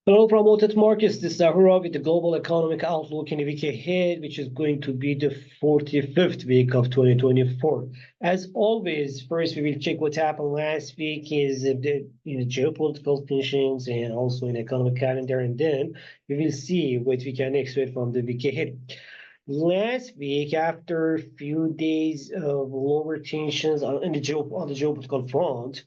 Hello, promoted markets. This is Ahura with the global economic outlook in a week ahead, which is going to be the 45th week of 2024. As always, first we will check what happened last week is the geopolitical tensions and also in economic calendar, and then we will see what we can expect from the week ahead. Last week, after a few days of lower tensions on the geopolitical front,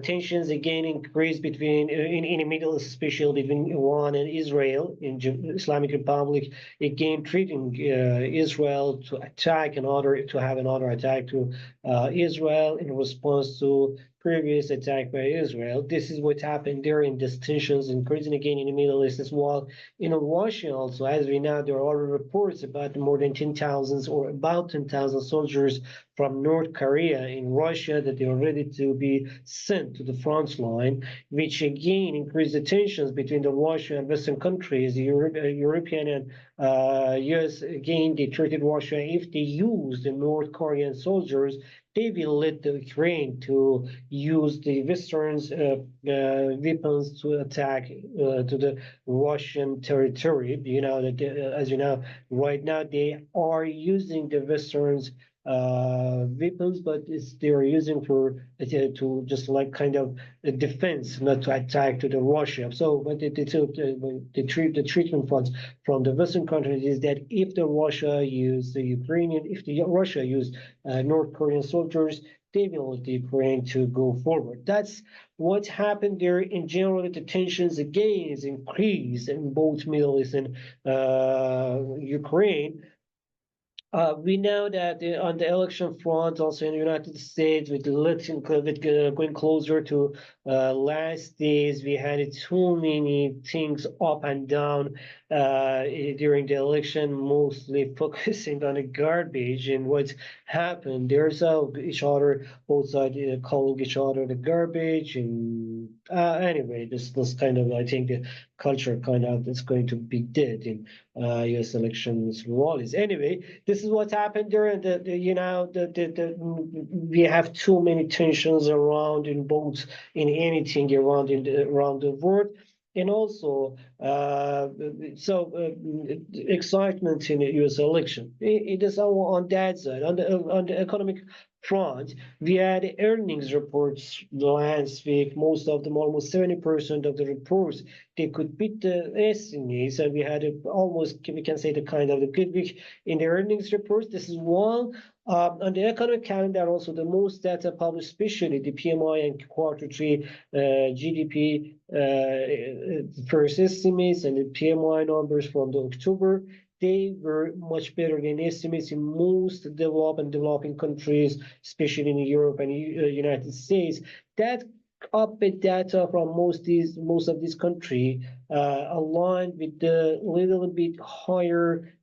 tensions again increased in the Middle East, especially between Iran and Israel in Islamic Republic, again treating Israel to have another attack to Israel in response to previous attack by Israel. This is what happened there, in these tensions increasing again in the Middle East as well. In Russia also, as we know, there are reports about more than 10,000 or about 10,000 soldiers from North Korea in Russia that they are ready to be sent to the front line, which again increased the tensions between the Russia and Western countries. The European and US, again, they treated Russia, if they use the North Korean soldiers, they will let the Ukraine to use the Western's weapons to attack to the Russian territory. You know that, as you know, right now they are using the Western's weapons, but they are using for to just like kind of a defense, not to attack to the Russia. So what the treatment from the Western countries is that if the Russia use the Ukrainian, if the Russia use North Korean soldiers, they will let the Ukraine to go forward. That's what happened there. In general, the tensions again is increased in both Middle East and Ukraine. We know that on the election front, also in the United States, with the election going closer to last days, we had too many things up and down during the election, mostly focusing on the garbage and what's happened. There's each other, both sides calling each other the garbage. And anyway, this kind of, I think, the culture kind of is going to be dead in U.S. elections rallies. Anyway, this is what happened during we have too many tensions around in both in anything around around the world. And also, excitement in the U.S. election. It is on that side. On the economic front, we had earnings reports last week. Most of them, almost 70% of the reports, they could beat the estimates, and we had almost, we can say, the kind of the good week in the earnings reports. This is one. On the economic calendar, also the most data published, especially the PMI and Q3 GDP first estimates and the PMI numbers from the October. They were much better than estimates in most developed and developing countries, especially in Europe and United States. That upbeat data from most of these countries aligned with the little bit higher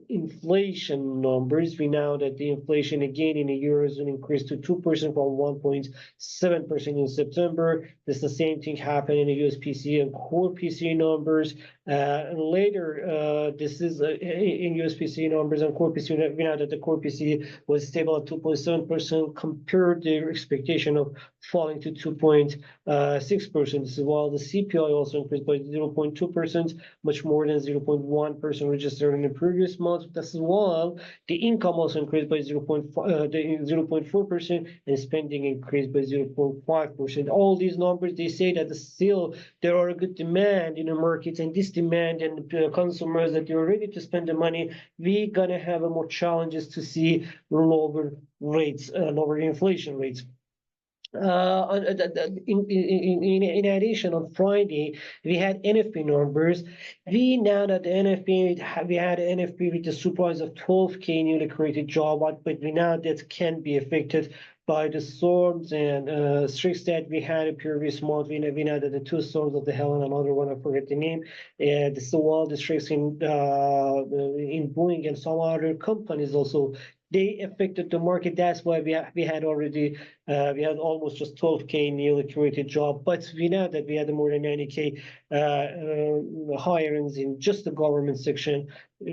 inflation numbers. We know that the inflation again in the Eurozone increased to 2% from 1.7% in September. This is the same thing happened in the US PCE and core PCE numbers. Later, this is in US PCE numbers and core PCE. We know that the core PCE was stable at 2.7% compared to the expectation of falling to 2.6%. While the CPI also increased by 0.2%, much more than 0.1% registered in the previous month. That's while the income also increased by 0.4% and spending increased by 0.5%. All these numbers, they say that still there are a good demand in the markets, and this demand and consumers that are ready to spend the money, we're gonna have more challenges to see lower rates, lower inflation rates. In addition, on Friday, we had NFP numbers. We know that the NFP, we had NFP with the surprise of 12K newly created job, but we know that can be affected by the storms and streaks that we had in previous month. We know that the two storms of the Helen, another one, I forget the name, and the wall districts in Boeing and some other companies also, they affected the market. That's why we had already We had almost just 12K newly created job, but we know that we had more than 90K hirings in just the government section,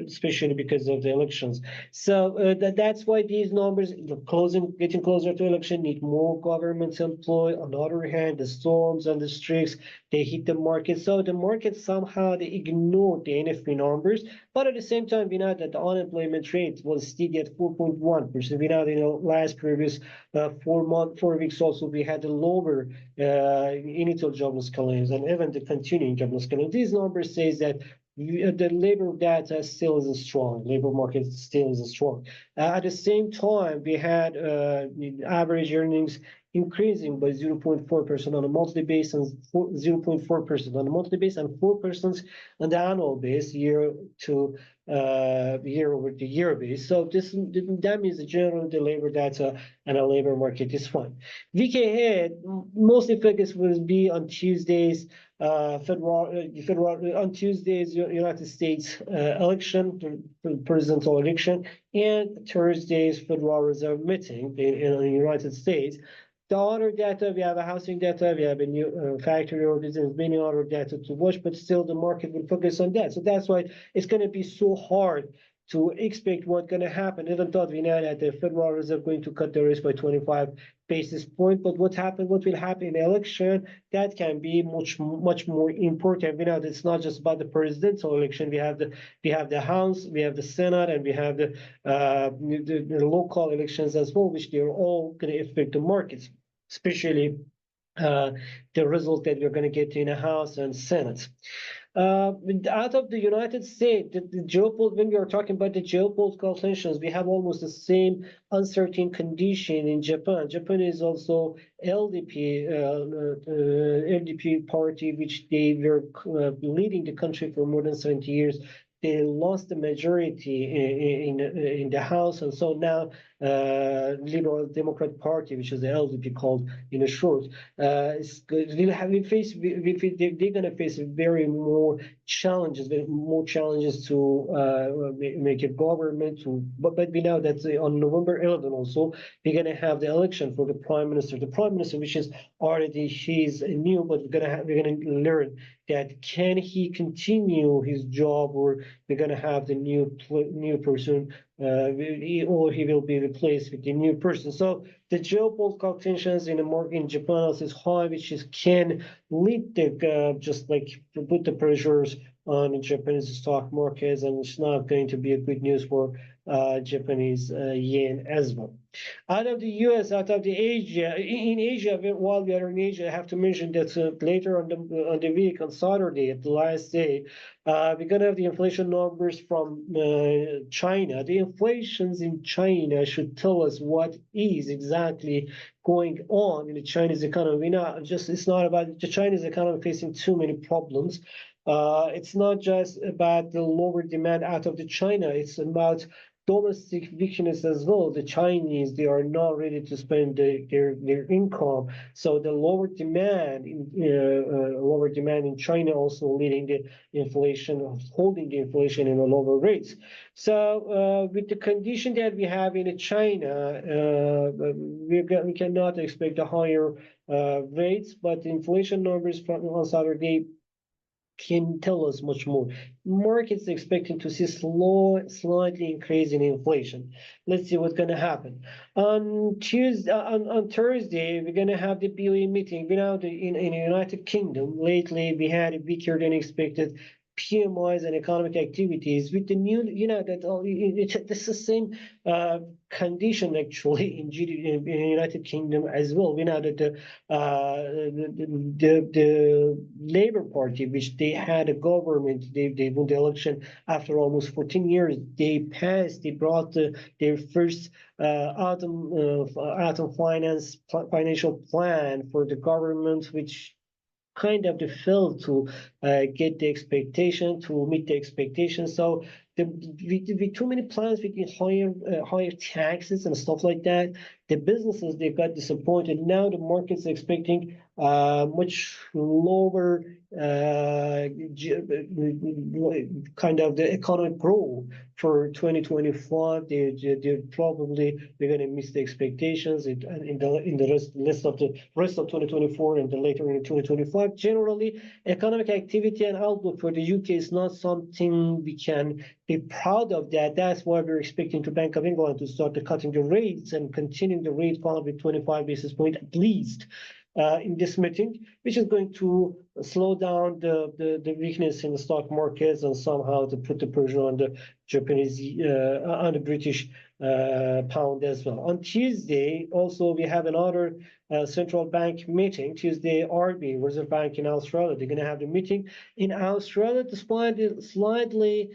especially because of the elections. So that's why these numbers, getting closer to election, need more government employee. On the other hand, the storms and the streaks, they hit the market. So the market somehow they ignored the NFP numbers, but at the same time, we know that the unemployment rate was still at 4.1%. We know, last previous 4 weeks also we had a lower initial jobless claims and even the continuing jobless claims. These numbers says that the labor data still is strong. Labor market still is strong. At the same time, we had average earnings increasing by 0.4% on a monthly basis and 0.4% on a monthly basis and 4% on the annual base year over the year base. So that means the general the labor data and the labor market is fine. Week ahead, mostly focus will be on Tuesday's on Tuesday's United States election, presidential election, and Thursday's Federal Reserve meeting in the United States. The other data, we have a housing data, we have a new factory orders, and many other data to watch, but still the market will focus on that. So that's why it's going to be so hard to expect what's going to happen. Even though we know that the Federal Reserve going to cut the rates by 25 basis points, but what will happen in the election, that can be much more important. We know that it's not just about the presidential election. We have the House, we have the Senate, and we have the local elections as well, which they're all going to affect the markets, especially the result that we're going to get in the House and Senate. Out of the United States, when we are talking about the geopolitical tensions, we have almost the same uncertain condition in Japan. Japan is also LDP party, which they were leading the country for more than 70 years. They lost the majority in the House, and so now Liberal Democrat Party, which is the LDP called in a short, they're going to face very more challenges to make a government. But we know that on November 11 also we're going to have the election for the prime minister. The prime minister, which is already he's new, but we're going to learn that can he continue his job, or we're going to have the new person, or he will be replaced with the new person. So the geopolitical tensions in Japan is high, which can lead to just like put the pressures on the Japanese stock markets, and it's not going to be a good news for Japanese yen as well. Out of the US, out of the Asia, in Asia, while we are in Asia, I have to mention that later on the week, on Saturday, at the last day, we're going to have the inflation numbers from China. The inflations in China should tell us what is exactly going on in the Chinese economy. It's not about the Chinese economy facing too many problems. It's not just about the lower demand out of the China. It's about domestic weakness as well. The Chinese, they are not ready to spend their income. So the lower demand in China also leading the inflation, holding the inflation in a lower rates. So with the condition that we have in China, we cannot expect a higher rates, but the inflation numbers from on Saturday can tell us much more. Markets expecting to see slightly increase in inflation. Let's see what's going to happen. On Thursday, we're going to have the BOE meeting. We know in the United Kingdom, lately we had a weaker than expected PMIs and economic activities with the new, it's the same condition actually in the United Kingdom as well. We know that the Labour Party, which they had a government, they won the election after almost 14 years. They brought their first autumn financial plan for the government, which kind of failed to meet the expectation. So with too many plans, with higher taxes and stuff like that, the businesses, they got disappointed. Now the market's expecting much lower kind of the economic growth for 2025. They probably they're going to miss the expectations in the rest of 2024 and the later in 2025. Generally, economic activity and outlook for the UK is not something we can be proud of. That's why we're expecting the Bank of England to start cutting the rates and continuing the rate path with 25 basis points at least in this meeting, which is going to slow down the weakness in the stock markets and somehow to put the pressure on the Japanese on the British pound as well. On Tuesday, also we have another central bank meeting. Tuesday, RB, Reserve Bank in Australia, they're going to have the meeting in Australia. Despite slightly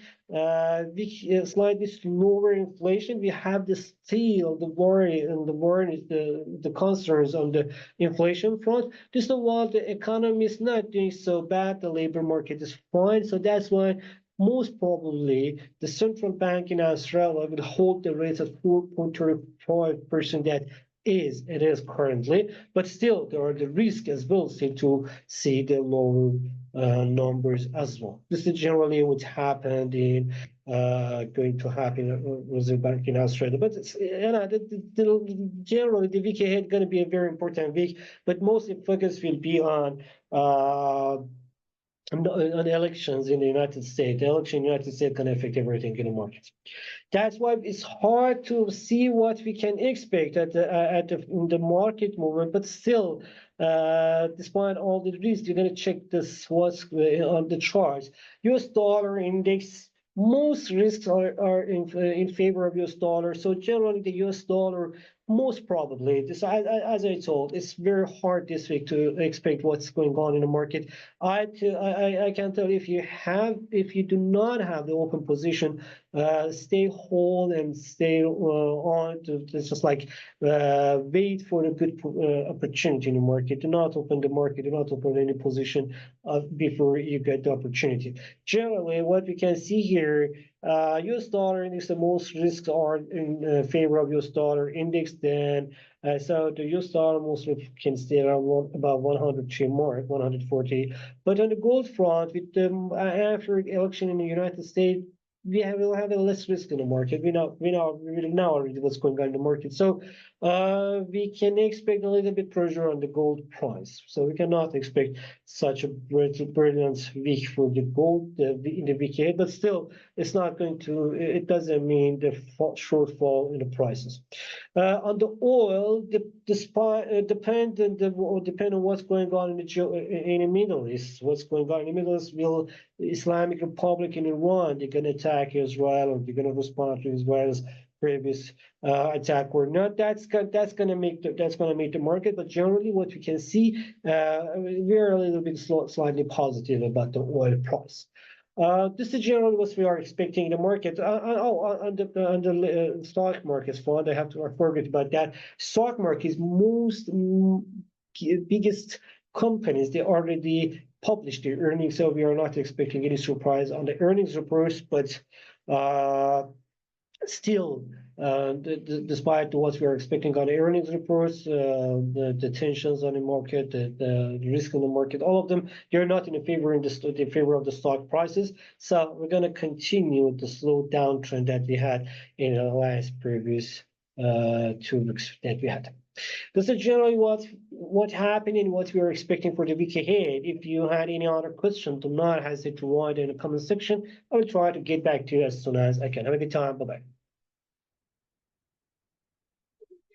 slower inflation, we have still the worry is the concerns on the inflation front. This is while the economy is not doing so bad, the labor market is fine. So that's why most probably the central bank in Australia will hold the rate at 4.35%. It is currently, but still there are the risk as well still to see the lower numbers as well. This is generally what's happened in going to happen at Reserve Bank in Australia. But it's, generally the week ahead going to be a very important week, but mostly focus will be on elections in the United States. The election in the United States can affect everything in the market. That's why it's hard to see what we can expect in the market movement. But still, despite all the risks, you're going to check this what's on the charts. U.S. dollar index. Most risks are in favor of U.S. dollar. So generally, the U.S. dollar, most probably, this, as I told, it's very hard this week to expect what's going on in the market. I can tell you, if you do not have the open position, stay hold and stay on. It's just like wait for a good opportunity in the market. Do not open the market. Do not open any position before you get the opportunity. Generally, what we can see here, U.S. dollar index, the most risks are in favor of U.S. dollar index. Then, so the U.S. dollar mostly can stay around about 103 mark, 140. But on the gold front, with the after election in the United States, will have a less risk in the market. We know already what's going on in the market. So we can expect a little bit pressure on the gold price. So we cannot expect such a brilliant week for the gold in the week ahead. But still, it's not going to. It doesn't mean the shortfall in the prices. On the oil, depend on what's going on in the Middle East. What's going on in the Middle East? Will Islamic Republic in Iran, they're going to attack Israel, or they're going to respond to Israel's previous attack or not? That's going to make the market. But generally, what we can see, we're a little bit slightly positive about the oil price. This is generally what we are expecting in the market. On the stock markets fund, I forget about that. Stock market is biggest companies, they already published their earnings, so we are not expecting any surprise on the earnings reports. But still, despite what we are expecting on the earnings reports, the tensions on the market, the risk in the market, all of them, they're not in favor of the stock prices. So we're going to continue the slow downtrend that we had in the last previous 2 weeks that we had. This is generally what happened and what we are expecting for the week ahead. If you had any other question, do not hesitate to write in the comment section. I will try to get back to you as soon as I can. Have a good time. Bye-bye.